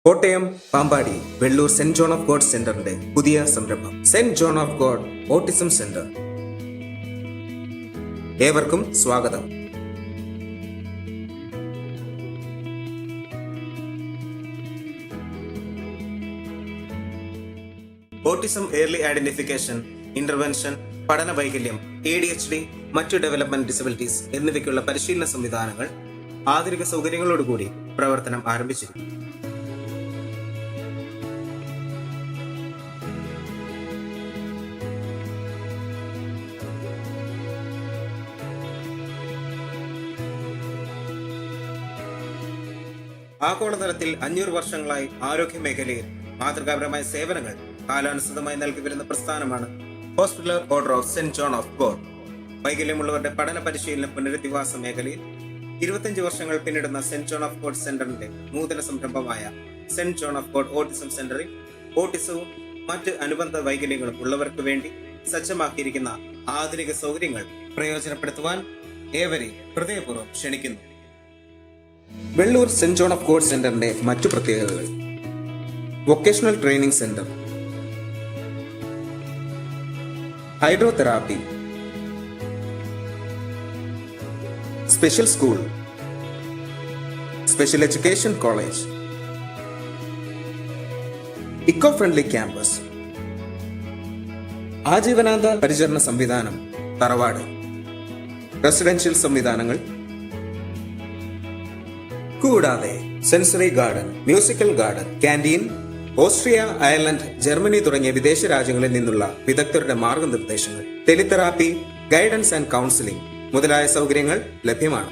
Kottayam Pampady Vellur saint John of God സെന്ററിന്റെ പുതിയ സംരംഭം saint John of God autism centre. ഏവർക്കും സ്വാഗതം. ഓട്ടിസം ഏർലി ഐഡന്റിഫിക്കേഷൻ, ഇന്റർവെൻഷൻ, പഠന വൈകല്യം, ADHD, മറ്റു ഡെവലപ്മെന്റ് ഡിസബിലിറ്റീസ് എന്നിവയ്ക്കുള്ള പരിശീലന സംവിധാനങ്ങൾ ആധുനിക സൗകര്യങ്ങളോടുകൂടി പ്രവർത്തനം ആരംഭിച്ചിരിക്കുന്നു. ആഗോളതലത്തിൽ 500 വർഷങ്ങളായി ആരോഗ്യ മേഖലയിൽ മാതൃകാപരമായ സേവനങ്ങൾ കാലാനുസൃതമായി നൽകി വരുന്ന പ്രസ്ഥാനമാണ് hospitaller order of saint John of God. വൈകല്യമുള്ളവരുടെ പഠന പരിശീലന പുനരധിവാസ മേഖലയിൽ 25 വർഷങ്ങൾ പിന്നിടുന്ന സെന്റ് ജോൺ ഓഫ് ഗോഡ് സെന്ററിന്റെ നൂതന സംരംഭമായ saint John of God autism സെന്ററിൽ ഓട്ടിസവും മറ്റ് അനുബന്ധ വൈകല്യങ്ങളും ഉള്ളവർക്ക് വേണ്ടി സജ്ജമാക്കിയിരിക്കുന്ന ആധുനിക സൗകര്യങ്ങൾ പ്രയോജനപ്പെടുത്തുവാൻ ഏവരെയും ഹൃദയപൂർവ്വം ക്ഷണിക്കുന്നു. Vellur saint John of God സെന്ററിന്റെ മറ്റു പ്രത്യേകതകൾ: vocational training centre, hydrotherapy, special school, special education college, eco friendly campus, ആജീവനാന്ത പരിചരണ സംവിധാനം, തറവാട്, റെസിഡൻഷ്യൽ സംവിധാനങ്ങൾ, കൂടാതെ sensory garden, musical garden, canteen, Austria, Ireland, Germany തുടങ്ങിയ വിദേശ രാജ്യങ്ങളിൽ നിന്നുള്ള വിദഗ്ധരുടെ മാർഗനിർദ്ദേശങ്ങൾ, ടെലിതെറാപ്പി, ഗൈഡൻസ് ആൻഡ് കൗൺസിലിംഗ് മുതലായ സൗകര്യങ്ങൾ ലഭ്യമാണ്.